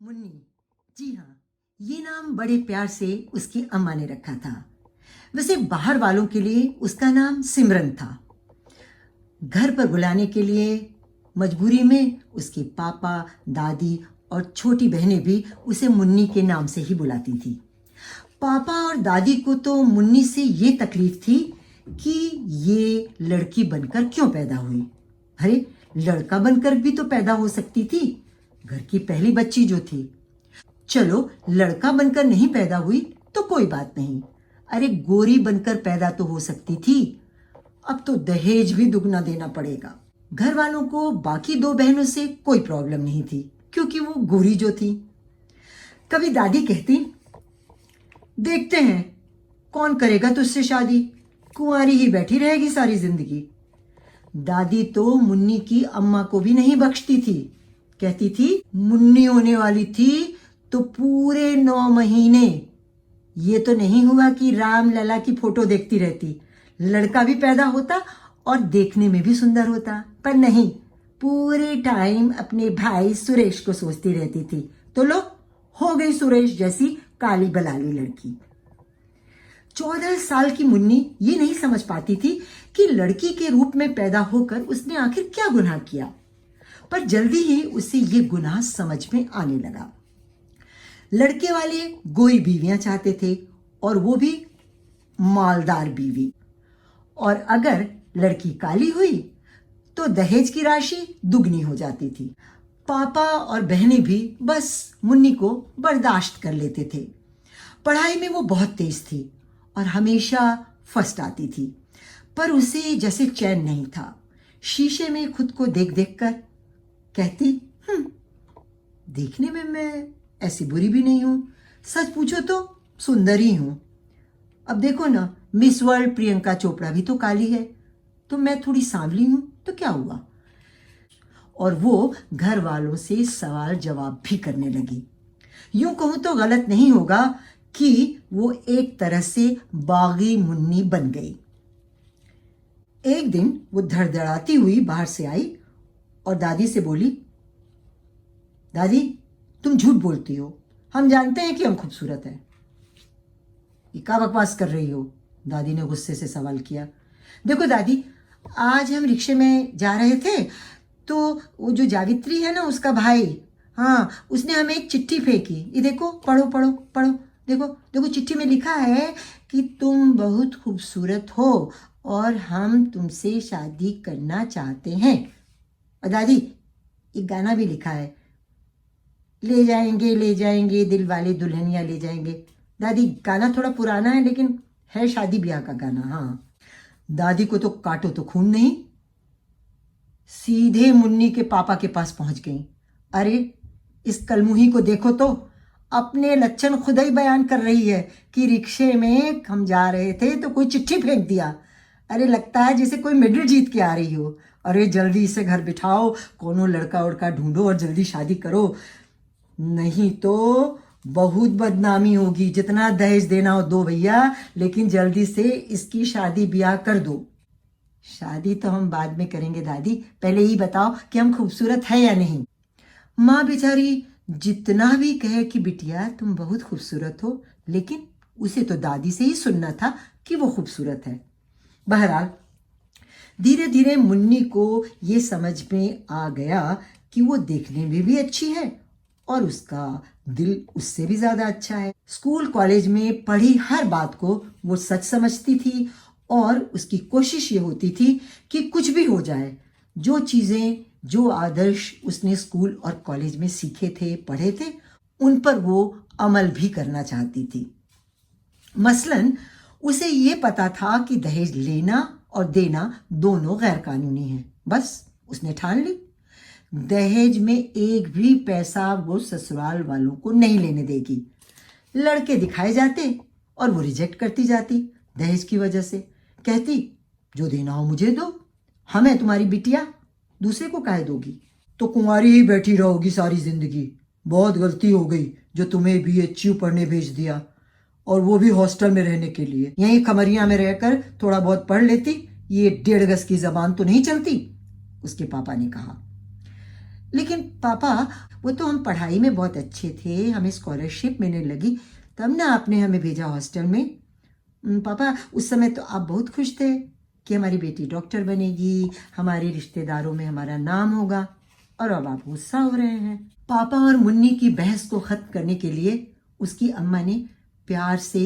मुन्नी, जी हाँ, ये नाम बड़े प्यार से उसकी अम्मा ने रखा था। वैसे बाहर वालों के लिए उसका नाम सिमरन था। घर पर बुलाने के लिए मजबूरी में उसके पापा, दादी और छोटी बहनें भी उसे मुन्नी के नाम से ही बुलाती थी। पापा और दादी को तो मुन्नी से ये तकलीफ थी कि ये लड़की बनकर क्यों पैदा हुई। अरे, लड़का बनकर भी तो पैदा हो सकती थी, घर की पहली बच्ची जो थी। चलो, लड़का बनकर नहीं पैदा हुई तो कोई बात नहीं, अरे गोरी बनकर पैदा तो हो सकती थी। अब तो दहेज भी दुगना देना पड़ेगा। घर वालों को बाकी दो बहनों से कोई प्रॉब्लम नहीं थी क्योंकि वो गोरी जो थी। कभी दादी कहती, देखते हैं कौन करेगा तुझसे शादी, कुंवारी ही बैठी रहेगी सारी जिंदगी। दादी तो मुन्नी की अम्मा को भी नहीं बख्शती थी। कहती थी मुन्नी होने वाली थी तो पूरे 9 महीने ये तो नहीं हुआ कि राम लला की फोटो देखती रहती, लड़का भी पैदा होता और देखने में भी सुंदर होता। पर नहीं, पूरे टाइम अपने भाई सुरेश को सोचती रहती थी। तो लो, हो गई सुरेश जैसी काली बलाली लड़की। 14 साल की मुन्नी ये नहीं समझ पाती थी कि लड़की के रूप में पैदा होकर उसने आखिर क्या गुनाह किया, पर जल्दी ही उसे ये गुनाह समझ में आने लगा। लड़के वाले गोरी बीवियां चाहते थे और वो भी मालदार बीवी, और अगर लड़की काली हुई तो दहेज की राशि दुगनी हो जाती थी। पापा और बहनें भी बस मुन्नी को बर्दाश्त कर लेते थे। पढ़ाई में वो बहुत तेज थी और हमेशा फर्स्ट आती थी, पर उसे जैसे चैन नहीं था। शीशे में खुद को देख देख कर कहती, देखने में मैं ऐसी बुरी भी नहीं हूं, सच पूछो तो सुंदर ही हूं। अब देखो ना, मिस वर्ल्ड प्रियंका चोपड़ा भी तो काली है, तो मैं थोड़ी सांवली हूं तो क्या हुआ। और वो घर वालों से सवाल जवाब भी करने लगी। यूं कहूं तो गलत नहीं होगा कि वो एक तरह से बागी मुन्नी बन गई। एक दिन वो धड़धड़ाती हुई बाहर से आई और दादी से बोली, दादी, तुम झूठ बोलती हो, हम जानते हैं कि हम खूबसूरत हैं। ये क्या बकवास कर रही हो, दादी ने गुस्से से सवाल किया। देखो दादी, आज हम रिक्शे में जा रहे थे तो वो जो जावित्री है ना, उसका भाई, हाँ, उसने हमें एक चिट्ठी फेंकी। ये देखो, पढ़ो पढ़ो पढ़ो, देखो देखो, चिट्ठी में लिखा है कि तुम बहुत खूबसूरत हो और हम तुमसे शादी करना चाहते हैं। और दादी, एक गाना भी लिखा है, ले जाएंगे दिल वाले दुल्हनिया ले जाएंगे। दादी, गाना थोड़ा पुराना है लेकिन है शादी ब्याह का गाना। हाँ, दादी को तो काटो तो खून नहीं, सीधे मुन्नी के पापा के पास पहुंच गई। अरे, इस कलमुही को देखो तो, अपने लक्षण खुद ही बयान कर रही है कि रिक्शे में हम जा रहे थे तो कोई चिट्ठी फेंक दिया। अरे, लगता है जैसे कोई मेडल जीत के आ रही हो। अरे जल्दी इसे घर बिठाओ, कोनो लड़का उड़का ढूंढो और जल्दी शादी करो, नहीं तो बहुत बदनामी होगी। जितना दहेज देना हो दो भैया, लेकिन जल्दी से इसकी शादी ब्याह कर दो। शादी तो हम बाद में करेंगे दादी, पहले ही बताओ कि हम खूबसूरत है या नहीं। माँ बेचारी जितना भी कहे कि बिटिया तुम बहुत खूबसूरत हो, लेकिन उसे तो दादी से ही सुनना था कि वो खूबसूरत है। बहरहाल धीरे धीरे मुन्नी को ये समझ में आ गया कि वो देखने में भी अच्छी है और उसका दिल उससे भी ज्यादा अच्छा है। स्कूल कॉलेज में पढ़ी हर बात को वो सच समझती थी और उसकी कोशिश ये होती थी कि कुछ भी हो जाए, जो चीजें, जो आदर्श उसने स्कूल और कॉलेज में सीखे थे, पढ़े थे, उन पर वो अमल भी करना चाहती थी। मसलन उसे ये पता था कि दहेज लेना और देना दोनों गैर कानूनी है। बस उसने ठान ली, दहेज में एक भी पैसा वो ससुराल वालों को नहीं लेने देगी। लड़के दिखाए जाते और वो रिजेक्ट करती जाती दहेज की वजह से। कहती, जो देना हो मुझे दो, हमें तुम्हारी बिटिया, दूसरे को काहे दोगी। तो कुंवारी ही बैठी रहोगी सारी जिंदगी। बहुत गलती हो गई जो तुम्हें बीएचयू पढ़ने भेज दिया, और वो भी हॉस्टल में रहने के लिए। यहीं खमरिया में रहकर थोड़ा बहुत पढ़ लेती, ये 1.5 गज की जबान तो नहीं चलती, उसके पापा ने कहा। लेकिन पापा, वो तो हम पढ़ाई में बहुत अच्छे थे, हमें स्कॉलरशिप मिलने लगी, तब ना आपने हमें भेजा हॉस्टल में। पापा, उस समय तो आप बहुत खुश थे कि हमारी बेटी डॉक्टर बनेगी, हमारे रिश्तेदारों में हमारा नाम होगा, और अब आप गुस्सा हो रहे हैं। पापा और मुन्नी की बहस को खत्म करने के लिए उसकी अम्मा ने प्यार से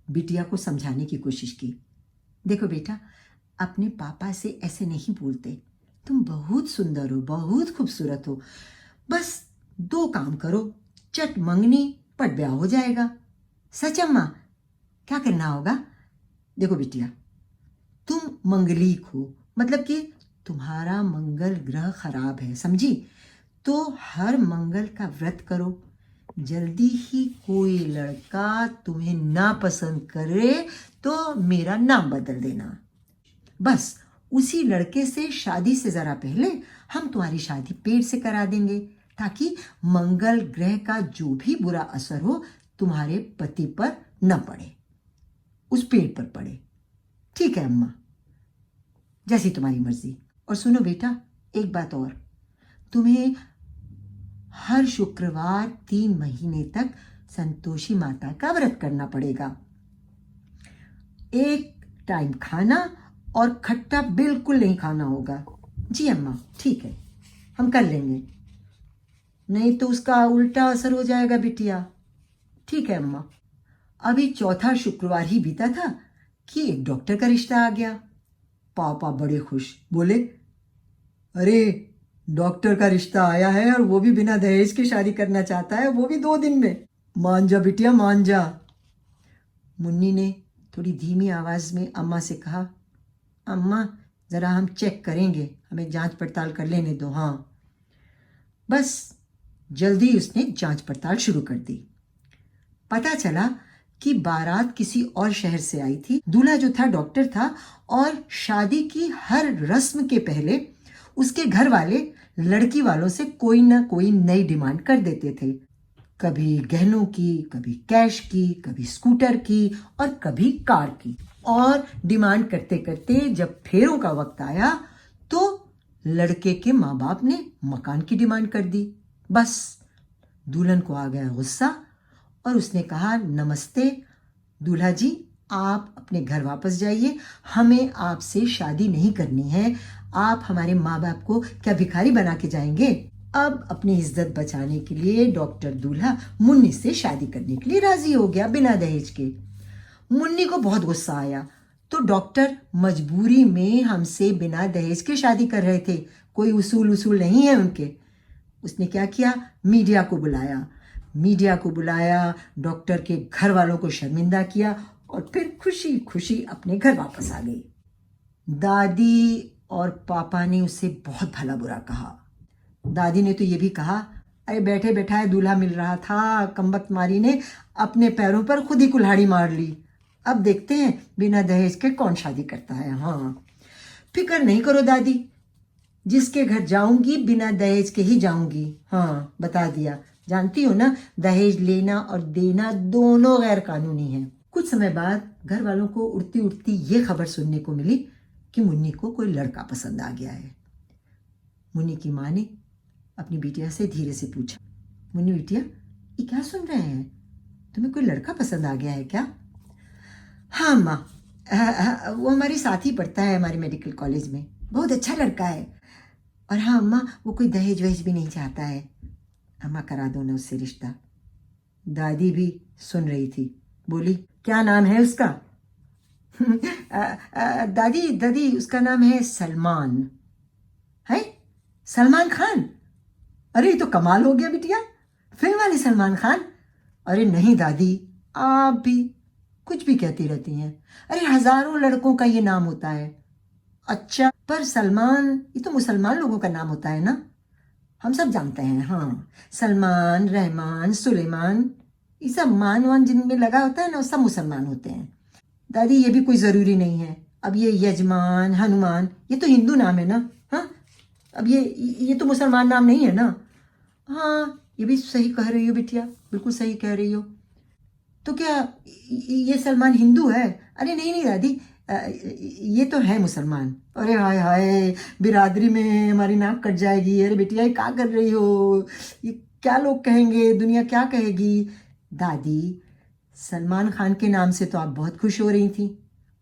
बिटिया को समझाने की कोशिश की। देखो बेटा, अपने पापा से ऐसे नहीं बोलते, तुम बहुत सुंदर हो, बहुत खूबसूरत हो, बस 2 काम करो, चट मंगनी पट ब्याह हो जाएगा। सच अम्मा? क्या करना होगा? देखो बिटिया, तुम मंगलीक हो, मतलब कि तुम्हारा मंगल ग्रह खराब है, समझी? तो हर मंगल का व्रत करो। जल्दी ही कोई लड़का तुम्हें ना पसंद करे तो मेरा नाम बदल देना। बस उसी लड़के से शादी से ज़रा पहले हम तुम्हारी शादी पेट से करा देंगे, ताकि मंगल ग्रह का जो भी बुरा असर हो तुम्हारे पति पर न पड़े, उस पेट पर पड़े। ठीक है अम्मा, जैसी तुम्हारी मर्जी। और सुनो बेटा, एक बात और, तुम्हें हर शुक्रवार 3 महीने तक संतोषी माता का व्रत करना पड़ेगा। 1 टाइम खाना और खट्टा बिल्कुल नहीं खाना होगा। जी अम्मा, ठीक है, हम कर लेंगे, नहीं तो उसका उल्टा असर हो जाएगा बिटिया। ठीक है अम्मा। अभी 4था शुक्रवार ही बीता था कि एक डॉक्टर का रिश्ता आ गया। पापा बड़े खुश, बोले, अरे डॉक्टर का रिश्ता आया है और वो भी बिना दहेज के शादी करना चाहता है, वो भी 2 दिन में। मान जा बिटिया, मान जा। मुन्नी ने थोड़ी धीमी आवाज में अम्मा से कहा, अम्मा ज़रा हम चेक करेंगे, हमें जांच पड़ताल कर लेने दो। हाँ। बस जल्दी उसने जांच पड़ताल शुरू कर दी। पता चला कि बारात किसी और शहर से आई थी, दूल्हा जो था डॉक्टर था, और शादी की हर रस्म के पहले उसके घर वाले लड़की वालों से कोई ना कोई नई डिमांड कर देते थे। कभी गहनों की, कभी कैश की, कभी स्कूटर की और कभी कार की। और डिमांड करते करते जब फेरों का वक्त आया तो लड़के के माँ बाप ने मकान की डिमांड कर दी। बस दुल्हन को आ गया गुस्सा और उसने कहा, नमस्ते दूल्हा जी, आप अपने घर वापस जाइए, हमें आपसे शादी नहीं करनी है। आप हमारे माँ बाप को क्या भिखारी बना के जाएंगे? अब अपनी इज्जत बचाने के लिए डॉक्टर दूल्हा मुन्नी से शादी करने के लिए राजी हो गया बिना दहेज के। मुन्नी को बहुत गुस्सा आया, तो डॉक्टर मजबूरी में हमसे बिना दहेज के शादी कर रहे थे, कोई उसूल नहीं है उनके। उसने क्या किया, मीडिया को बुलाया, डॉक्टर के घर वालों को शर्मिंदा किया और फिर खुशी खुशी अपने घर वापस आ गई। दादी और पापा ने उसे बहुत भला बुरा कहा। दादी ने तो ये भी कहा, अरे बैठे बैठाए दूल्हा मिल रहा था, कमबख्त मारी ने अपने पैरों पर खुद ही कुल्हाड़ी मार ली। अब देखते हैं बिना दहेज के कौन शादी करता है। हाँ, फिक्र नहीं करो दादी, जिसके घर जाऊंगी बिना दहेज के ही जाऊंगी। हाँ, बता दिया, जानती हो ना, दहेज लेना और देना दोनों गैर कानूनी है। कुछ समय बाद घर वालों को उड़ती उड़ती ये खबर सुनने को मिली कि मुन्नी को कोई लड़का पसंद आ गया है। मुन्नी की माँ ने अपनी बिटिया से धीरे से पूछा, मुन्नी बिटिया, ये क्या सुन रहे हैं, तुम्हें कोई लड़का पसंद आ गया है क्या? हाँ माँ, वो हमारे साथ ही पढ़ता है हमारे मेडिकल कॉलेज में, बहुत अच्छा लड़का है। और हाँ अम्मा, वो कोई दहेज वहेज भी नहीं चाहता है, अम्मा करा दो ना उससे रिश्ता। दादी भी सुन रही थी, बोली, क्या नाम है उसका? दादी उसका नाम है सलमान। है? सलमान खान? अरे ये तो कमाल हो गया बिटिया, फिल्म वाले सलमान खान। अरे नहीं दादी, आप भी कुछ भी कहती रहती हैं, अरे हजारों लड़कों का ये नाम होता है। अच्छा, पर सलमान ये तो मुसलमान लोगों का नाम होता है ना, हम सब जानते हैं। हाँ, सलमान, रहमान, सुलेमान, ये सब मान वान जिनमें लगा होता है ना, सब मुसलमान होते हैं। दादी ये भी कोई ज़रूरी नहीं है, अब ये यजमान, हनुमान, ये तो हिंदू नाम है ना। हाँ, अब ये तो मुसलमान नाम नहीं है ना। हाँ, ये भी सही कह रही हो बिटिया, बिल्कुल सही कह रही हो। तो क्या ये सलमान हिंदू है? अरे नहीं नहीं दादी, ये तो है मुसलमान। अरे हाय हाय, बिरादरी में हमारी नाक कट जाएगी। अरे बेटिया ये क्या कर रही हो, ये क्या लोग कहेंगे, दुनिया क्या कहेगी। दादी, सलमान खान के नाम से तो आप बहुत खुश हो रही थी।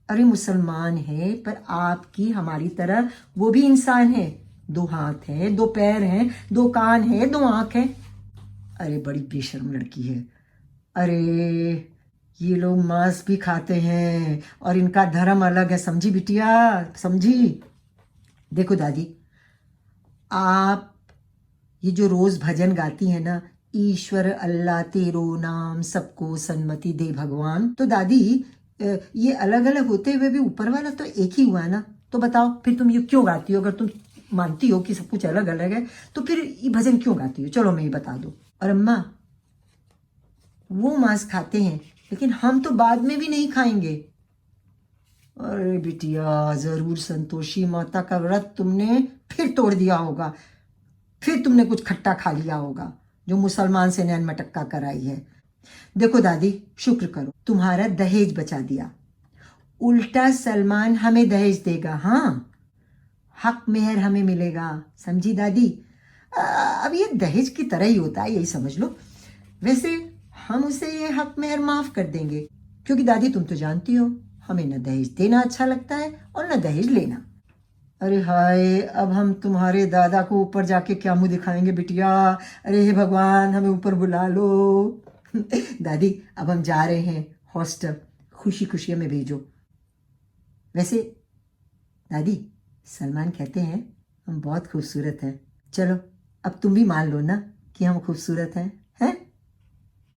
अरे मुसलमान है पर आपकी हमारी तरह वो भी इंसान है। 2 हाथ हैं, 2 पैर हैं, 2 कान है, 2 आंख है। अरे बड़ी बेशर्म लड़की है। अरे ये लोग मांस भी खाते हैं और इनका धर्म अलग है, समझी बिटिया, समझी। देखो दादी, आप ये जो रोज भजन गाती है ना, ईश्वर अल्लाह तेरो नाम सबको सन्मति दे भगवान, तो दादी ये अलग अलग होते हुए भी ऊपर वाला तो एक ही हुआ है ना। तो बताओ फिर तुम ये क्यों गाती हो? अगर तुम मानती हो कि सब कुछ अलग अलग है तो फिर ये भजन क्यों गाती हो? चलो मैं ये बता दूं। और अम्मा, वो मांस खाते हैं लेकिन हम तो बाद में भी नहीं खाएंगे। अरे बिटिया, जरूर संतोषी माता का व्रत तुमने फिर तोड़ दिया होगा, फिर तुमने कुछ खट्टा खा लिया होगा जो मुसलमान से नैन मटक्का कराई है। देखो दादी, शुक्र करो तुम्हारा दहेज बचा दिया, उल्टा सलमान हमें दहेज देगा। हाँ, हक मेहर हमें मिलेगा, समझी दादी। अब ये दहेज की तरह ही होता है, यही समझ लो। वैसे हम उसे ये हक मेहर माफ कर देंगे, क्योंकि दादी तुम तो जानती हो हमें न दहेज देना अच्छा लगता है और न दहेज लेना। अरे हाय, अब हम तुम्हारे दादा को ऊपर जाके क्या मुंह दिखाएंगे बिटिया। अरे हे भगवान, हमें ऊपर बुला लो। दादी, अब हम जा रहे हैं हॉस्टल, खुशी खुशी हमें भेजो। वैसे दादी, सलमान कहते हैं हम बहुत खूबसूरत हैं। चलो अब तुम भी मान लो ना कि हम खूबसूरत हैं, हैं?